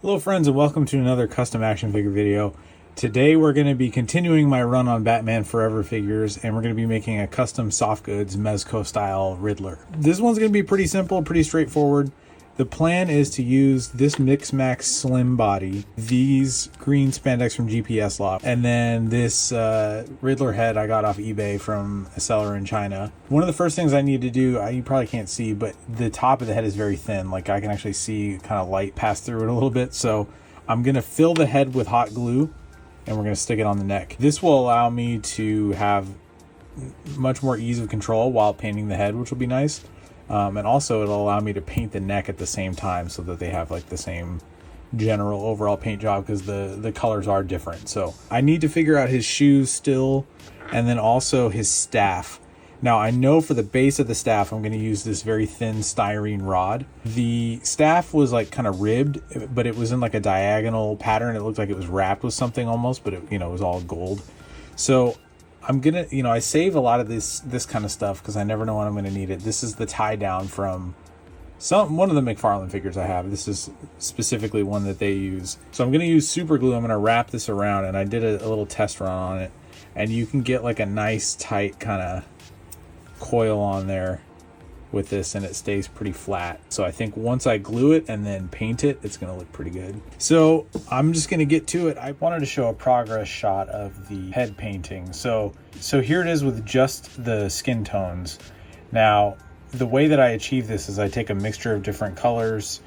Hello friends, and welcome to another custom action figure video. Today we're going to be continuing my run on Batman Forever figures, and we're going to be making a custom soft goods Mezco style Riddler. This one's going to be pretty simple, pretty straightforward. The plan is to use this Mix Max slim body, these green spandex from GPS Loft, and then this Riddler head I got off eBay from a seller in China. One of the first things I need to do, you probably can't see, but the top of the head is very thin. Like I can actually see kind of light pass through it a little bit. So I'm going to fill the head with hot glue and we're going to stick it on the neck. This will allow me to have much more ease of control while painting the head, which will be nice. And also it'll allow me to paint the neck at the same time so that they have like the same general overall paint job, because the colors are different. So I need to figure out his shoes still, and then also his staff. Now I know for the base of the staff I'm going to use this very thin styrene rod. The staff was like kind of ribbed, but it was in like a diagonal pattern. It looked like it was wrapped with something almost, but it, it was all gold. So I'm gonna, I save a lot of this kind of stuff because I never know when I'm gonna need it. This is the tie down from one of the McFarlane figures I have. This is specifically one that they use. So I'm gonna use super glue. I'm gonna wrap this around, and I did a little test run on it, and you can get like a nice tight kind of coil on there with this, and it stays pretty flat. So I think once I glue it and then paint it, it's gonna look pretty good. So I'm just gonna get to it. I wanted to show a progress shot of the head painting. So here it is with just the skin tones. Now, the way that I achieve this is I take a mixture of different colors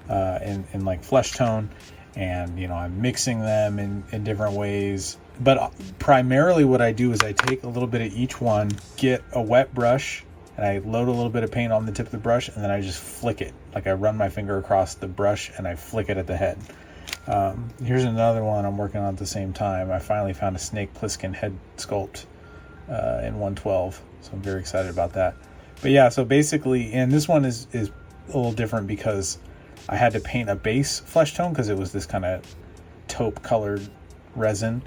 in like flesh tone, and I'm mixing them in different ways. But primarily what I do is I take a little bit of each one, get a wet brush, and I load a little bit of paint on the tip of the brush, and then I just flick it. Like I run my finger across the brush and I flick it at the head. Here's another one I'm working on at the same time. I finally found a Snake Plissken head sculpt in 112, so I'm very excited about that. But yeah, so basically, and this one is a little different because I had to paint a base flesh tone because it was this kind of taupe colored resin,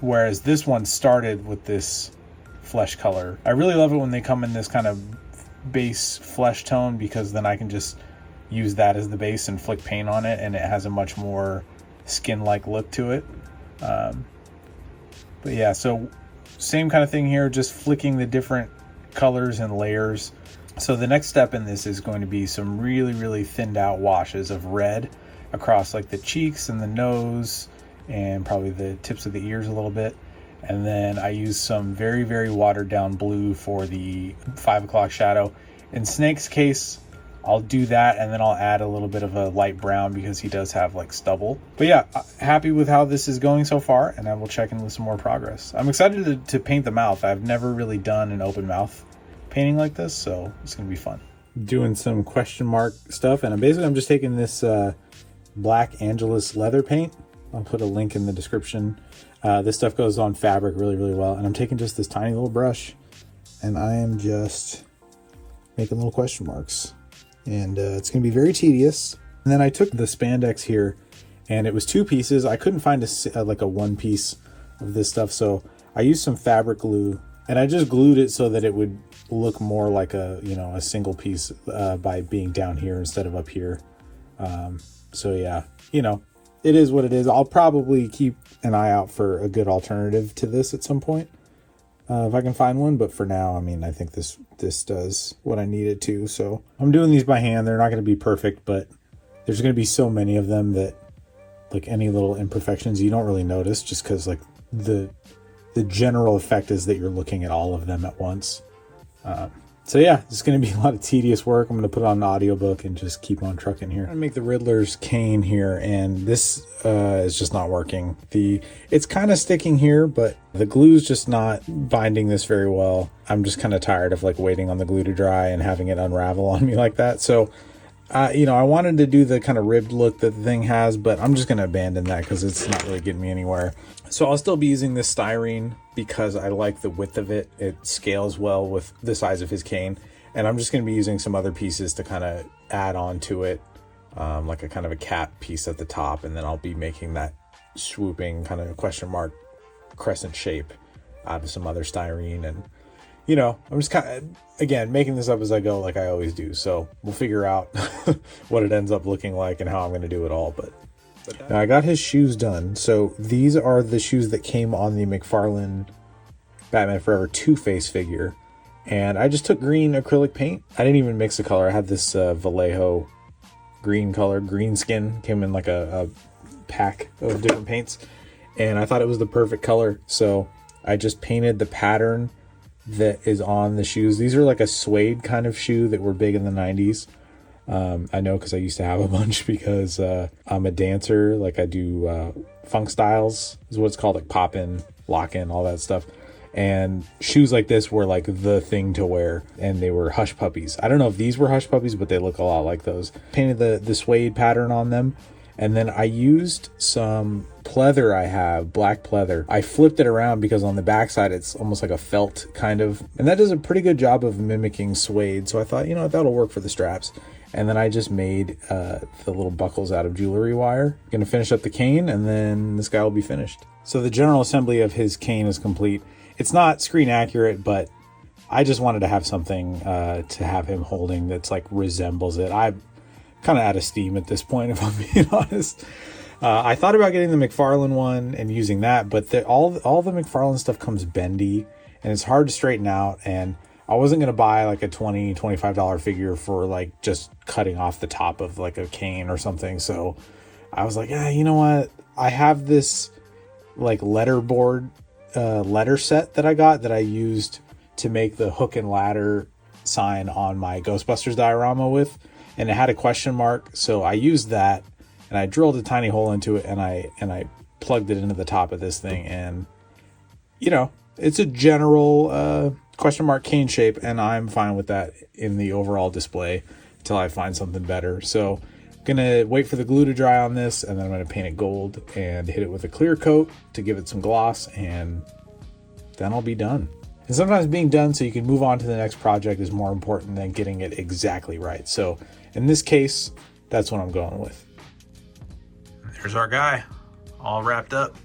whereas this one started with this flesh color. I really love it when they come in this kind of base flesh tone, because then I can just use that as the base and flick paint on it, and it has a much more skin-like look to it. But yeah, so same kind of thing here, just flicking the different colors and layers. So the next step in this is going to be some really thinned out washes of red across like the cheeks and the nose and probably the tips of the ears a little bit. And then I use some very watered down blue for the 5 o'clock shadow. In Snake's case, I'll do that, and then I'll add a little bit of a light brown because he does have like stubble. But yeah, happy with how this is going so far, and I will check in with some more progress. I'm excited to paint the mouth. I've never really done an open mouth painting like this, so it's gonna be fun. Doing some question mark stuff, and I'm just taking this black Angelus leather paint. I'll put a link in the description. This stuff goes on fabric really well, and I'm taking just this tiny little brush, and I am just making little question marks, and it's gonna be very tedious. And then I took the spandex here, and it was 2 pieces. I couldn't find like a 1 piece of this stuff, so I used some fabric glue, and I just glued it so that it would look more like a a single piece by being down here instead of up here. So yeah, it is what it is. I'll probably keep an eye out for a good alternative to this at some point, if I can find one. But for now, I think this does what I need it to. So I'm doing these by hand. They're not going to be perfect, but there's going to be so many of them that like any little imperfections you don't really notice, just because like the general effect is that you're looking at all of them at once. So yeah, it's going to be a lot of tedious work. I'm going to put on an audiobook and just keep on trucking here. I'm going to make the Riddler's cane here, and this is just not working. It's kind of sticking here, but the glue's just not binding this very well. I'm just kind of tired of like waiting on the glue to dry and having it unravel on me like that. So, I wanted to do the kind of ribbed look that the thing has, but I'm just going to abandon that because it's not really getting me anywhere. So I'll still be using this styrene because I like the width of it. It scales well with the size of his cane. And I'm just going to be using some other pieces to kind of add on to it, like a kind of a cap piece at the top. And then I'll be making that swooping kind of question mark crescent shape out of some other styrene. And you know, I'm just kind of, again, making this up as I go like I always do. So we'll figure out what it ends up looking like and how I'm going to do it all. But now I got his shoes done. So these are the shoes that came on the McFarlane Batman Forever Two-Face figure. And I just took green acrylic paint. I didn't even mix the color. I had this Vallejo green color, green skin. Came in like a pack of different paints. And I thought it was the perfect color. So I just painted the pattern that is on the shoes. These are like a suede kind of shoe that were big in the 90s. I know because I used to have a bunch because I'm a dancer. Like I do funk styles is what it's called, like pop-in, lock-in, all that stuff. And shoes like this were like the thing to wear, and they were Hush Puppies. I don't know if these were Hush Puppies, but they look a lot like those. Painted the suede pattern on them, and then I used some pleather I have, black pleather. I flipped it around because on the backside it's almost like a felt kind of, and that does a pretty good job of mimicking suede. So I thought, you know, that'll work for the straps. And then I just made the little buckles out of jewelry wire. Gonna finish up the cane, and then this guy will be finished. So the general assembly of his cane is complete. It's not screen accurate, but I just wanted to have something to have him holding that's like resembles it. I'm kind of out of steam at this point, if I'm being honest. I thought about getting the McFarlane one and using that, but all the McFarlane stuff comes bendy and it's hard to straighten out. And I wasn't going to buy like a $20, $25 figure for like just cutting off the top of like a cane or something. So I was like, yeah, you know what? I have this like letterboard letter set that I got that I used to make the hook and ladder sign on my Ghostbusters diorama with, and it had a question mark. So I used that and I drilled a tiny hole into it and I plugged it into the top of this thing, and you know, it's a general question mark cane shape, and I'm fine with that in the overall display until I find something better. So I'm gonna wait for the glue to dry on this, and then I'm gonna paint it gold and hit it with a clear coat to give it some gloss, and then I'll be done. And sometimes being done so you can move on to the next project is more important than getting it exactly right. So in this case, that's what I'm going with. There's our guy, all wrapped up.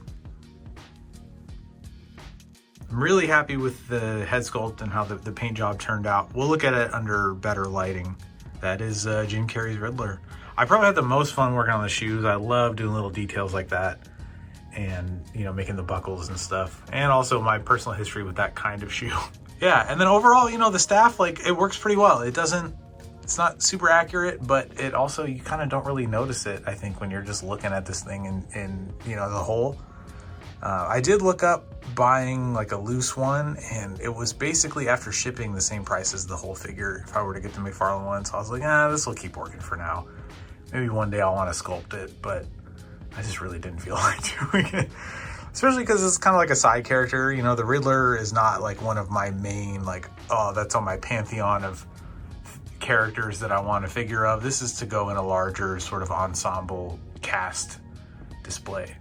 I'm really happy with the head sculpt and how the paint job turned out. We'll look at it under better lighting. That is Jim Carrey's Riddler. I probably had the most fun working on the shoes. I love doing little details like that, and you know, making the buckles and stuff, and also my personal history with that kind of shoe. Yeah, and then overall, you know, the staff, like, it works pretty well. It's not super accurate, but it also, you kind of don't really notice it, I think, when you're just looking at this thing in you know, the whole. I did look up buying like a loose one, and it was basically after shipping the same price as the whole figure if I were to get the McFarlane one. So I was like, this will keep working for now. Maybe one day I'll want to sculpt it, but I just really didn't feel like doing it. Especially because it's kind of like a side character. You know, the Riddler is not like one of my main, like, oh, that's on my pantheon of characters that I want a figure of. This is to go in a larger sort of ensemble cast display.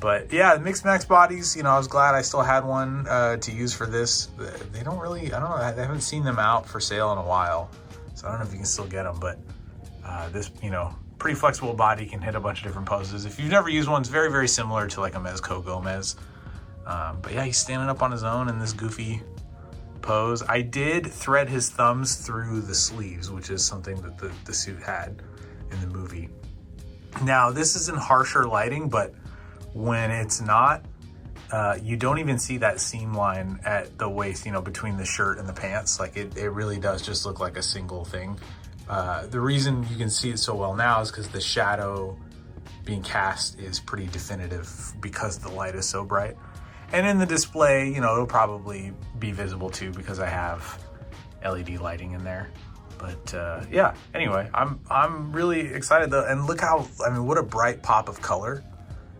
But yeah, mixed max bodies, you know, I was glad I still had one to use for this. They don't really, I don't know, I haven't seen them out for sale in a while. So I don't know if you can still get them, but this, you know, pretty flexible body, can hit a bunch of different poses. If you've never used one, it's very, very similar to like a Mezco Gomez. But yeah, he's standing up on his own in this goofy pose. I did thread his thumbs through the sleeves, which is something that the suit had in the movie. Now, this is in harsher lighting, but when it's not, you don't even see that seam line at the waist, you know, between the shirt and the pants. Like it really does just look like a single thing. The reason you can see it so well now is because the shadow being cast is pretty definitive because the light is so bright. And in the display, you know, it'll probably be visible too because I have LED lighting in there. But yeah, anyway, I'm really excited though. And look how, I mean, what a bright pop of color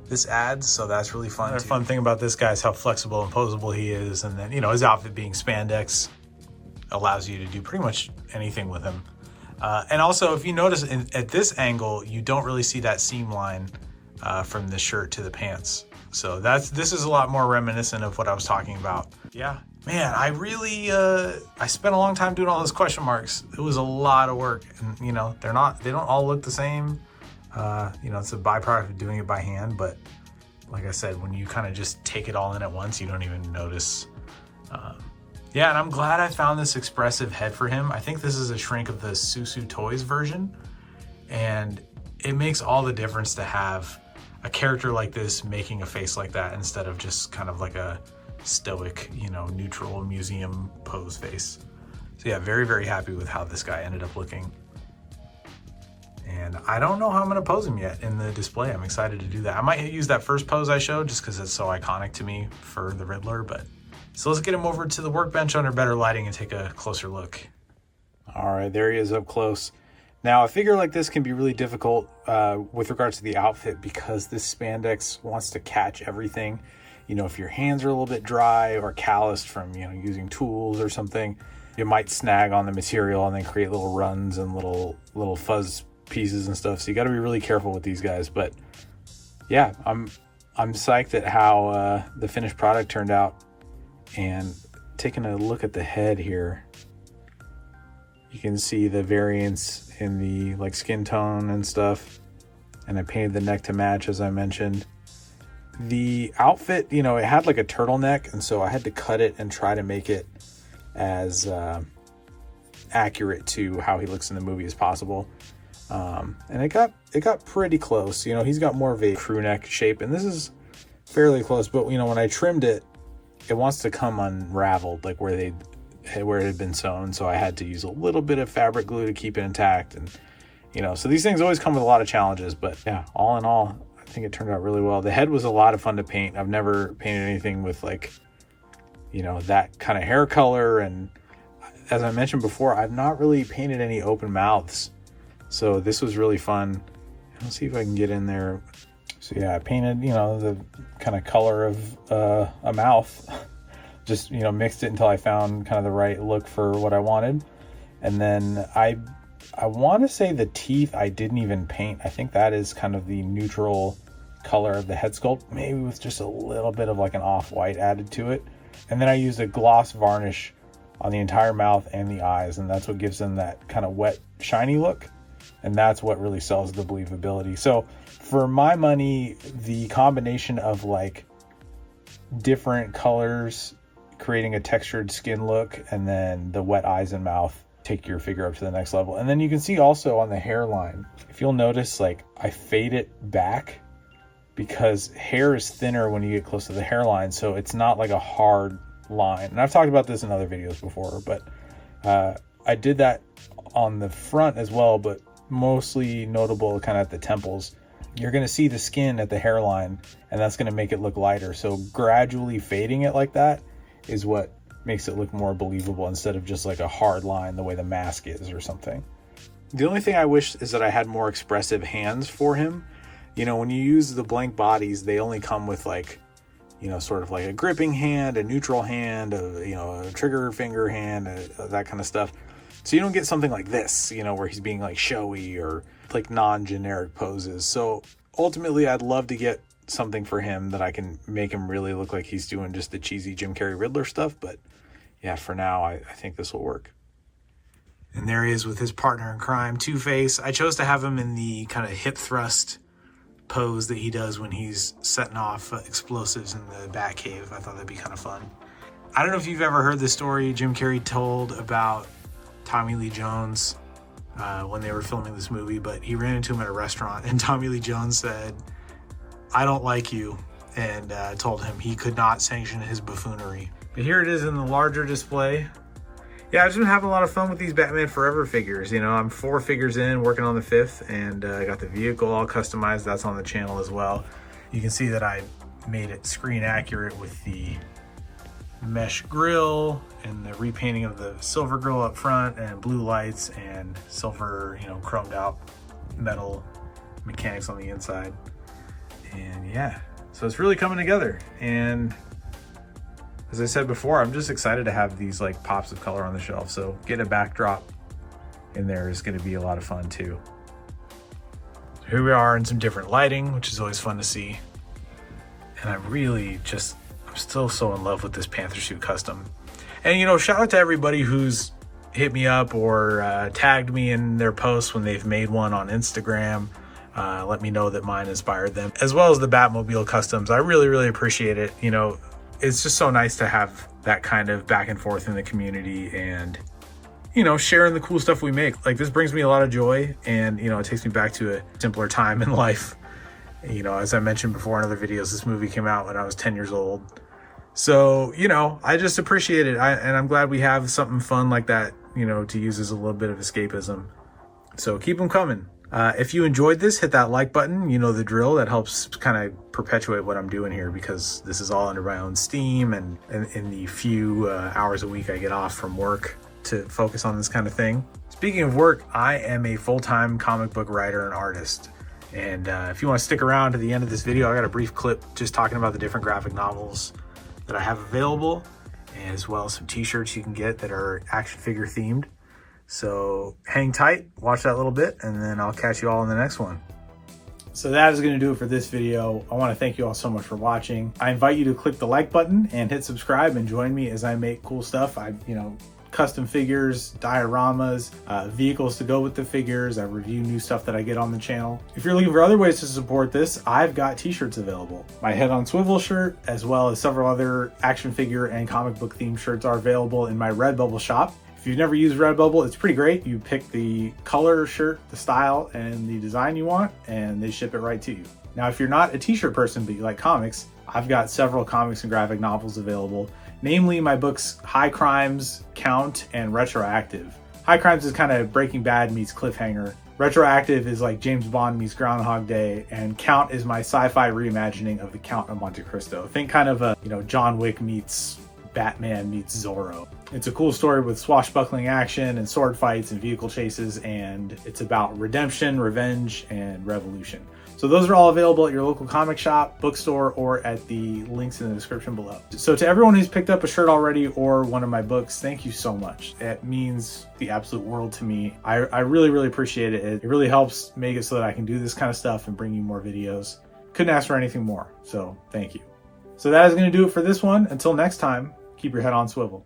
this adds, so that's really fun. Another fun thing about this guy is how flexible and posable he is, and then, you know, his outfit being spandex allows you to do pretty much anything with him. And also, if you notice at this angle, you don't really see that seam line from the shirt to the pants. So this is a lot more reminiscent of what I was talking about. Yeah, man, I really I spent a long time doing all those question marks. It was a lot of work, and you know, they don't all look the same. You know, it's a byproduct of doing it by hand, but like I said, when you kind of just take it all in at once, you don't even notice Yeah, and I'm glad I found this expressive head for him. I think this is a shrink of the Susu Toys version, and it makes all the difference to have a character like this making a face like that instead of just kind of like a stoic, you know, neutral museum pose face. So yeah, very, very happy with how this guy ended up looking. And I don't know how I'm gonna pose him yet in the display. I'm excited to do that. I might use that first pose I showed just because it's so iconic to me for the Riddler, but so let's get him over to the workbench under better lighting and take a closer look. All right, there he is up close. Now, a figure like this can be really difficult with regards to the outfit because this spandex wants to catch everything. You know, if your hands are a little bit dry or calloused from, you know, using tools or something, it might snag on the material and then create little runs and little fuzz pieces and stuff. So you got to be really careful with these guys. But yeah, I'm psyched at how the finished product turned out. And taking a look at the head here, you can see the variance in the like skin tone and stuff. And I painted the neck to match, as I mentioned. The outfit, you know, it had like a turtleneck, and so I had to cut it and try to make it as accurate to how he looks in the movie as possible. And it got pretty close. You know, he's got more of a crew neck shape, and this is fairly close. But you know, when I trimmed it, it wants to come unraveled, like where it had been sewn. So I had to use a little bit of fabric glue to keep it intact, and you know, so these things always come with a lot of challenges. But yeah, all in all, I think it turned out really well. The head was a lot of fun to paint. I've never painted anything with like, you know, that kind of hair color, and as I mentioned before, I've not really painted any open mouths. So this was really fun. Let's see if I can get in there. So yeah, I painted, you know, the kind of color of a mouth. Just, you know, mixed it until I found kind of the right look for what I wanted. And then I want to say the teeth I didn't even paint. I think that is kind of the neutral color of the head sculpt, maybe with just a little bit of like an off-white added to it. And then I used a gloss varnish on the entire mouth and the eyes, and that's what gives them that kind of wet, shiny look. And that's what really sells the believability. So for my money, the combination of like different colors creating a textured skin look, and then the wet eyes and mouth take your figure up to the next level. And then you can see also on the hairline, if you'll notice, like I fade it back because hair is thinner when you get close to the hairline, so it's not like a hard line. And I've talked about this in other videos before, but I did that on the front as well, but mostly notable kind of at the temples. You're going to see the skin at the hairline, and that's going to make it look lighter. So gradually fading it like that is what makes it look more believable instead of just like a hard line the way the mask is or something. The only thing I wish is that I had more expressive hands for him. You know, when you use the blank bodies, they only come with like, you know, sort of like a gripping hand, a neutral hand, you know, a trigger finger hand, that kind of stuff. So you don't get something like this, you know, where he's being like showy or like non-generic poses. So ultimately, I'd love to get something for him that I can make him really look like he's doing just the cheesy Jim Carrey Riddler stuff. But yeah, for now, I think this will work. And there he is with his partner in crime, Two-Face. I chose to have him in the kind of hip thrust pose that he does when he's setting off explosives in the Batcave. I thought that'd be kind of fun. I don't know if you've ever heard the story Jim Carrey told about Tommy Lee Jones when they were filming this movie, but he ran into him at a restaurant, and Tommy Lee Jones said, "I don't like you," and told him he could not sanction his buffoonery. But here it is in the larger display. Yeah, I've just been having a lot of fun with these Batman Forever figures. You know, I'm 4 figures in, working on the 5th, and I got the vehicle all customized. That's on the channel as well. You can see that I made it screen accurate with the mesh grill and the repainting of the silver grill up front and blue lights and silver, you know, chromed out metal mechanics on the inside. And yeah, so it's really coming together. And as I said before, I'm just excited to have these like pops of color on the shelf. So getting a backdrop in there is going to be a lot of fun too. So here we are in some different lighting, which is always fun to see. And I'm still so in love with this Panther suit custom. And you know, shout out to everybody who's hit me up or tagged me in their posts when they've made one on Instagram. Let me know that mine inspired them, as well as the Batmobile customs. I really, really appreciate it. You know, it's just so nice to have that kind of back and forth in the community and, you know, sharing the cool stuff we make. Like, this brings me a lot of joy, and, you know, it takes me back to a simpler time in life. You know, as I mentioned before in other videos, this movie came out when I was 10 years old. So, you know, I just appreciate it. And I'm glad we have something fun like that, you know, to use as a little bit of escapism. So keep them coming. If you enjoyed this, hit that like button. You know the drill. That helps kind of perpetuate what I'm doing here, because this is all under my own steam, and in the few hours a week I get off from work to focus on this kind of thing. Speaking of work, I am a full-time comic book writer and artist. And if you want to stick around to the end of this video, I got a brief clip just talking about the different graphic novels that I have available, as well as some t-shirts you can get that are action figure themed. So hang tight, watch that little bit, and then I'll catch you all in the next one. So that is going to do it for this video. I want to thank you all so much for watching. I invite you to click the like button and hit subscribe and join me as I make cool stuff. Custom figures, dioramas, vehicles to go with the figures. I review new stuff that I get on the channel. If you're looking for other ways to support this, I've got t-shirts available. My Head on Swivel shirt, as well as several other action figure and comic book themed shirts, are available in my Redbubble shop. If you've never used Redbubble, it's pretty great. You pick the color shirt, the style, and the design you want, and they ship it right to you. Now, if you're not a t-shirt person, but you like comics, I've got several comics and graphic novels available. Namely, my books High Crimes, Count, and Retroactive. High Crimes is kind of Breaking Bad meets Cliffhanger. Retroactive is like James Bond meets Groundhog Day, and Count is my sci-fi reimagining of the Count of Monte Cristo. Think kind of a, John Wick meets Batman meets Zorro. It's a cool story with swashbuckling action and sword fights and vehicle chases, and it's about redemption, revenge, and revolution. So those are all available at your local comic shop, bookstore, or at the links in the description below. So to everyone who's picked up a shirt already or one of my books, thank you so much. It means the absolute world to me. I really, really appreciate it. It really helps make it so that I can do this kind of stuff and bring you more videos. Couldn't ask for anything more, so thank you. So that is going to do it for this one. Until next time, keep your head on swivel.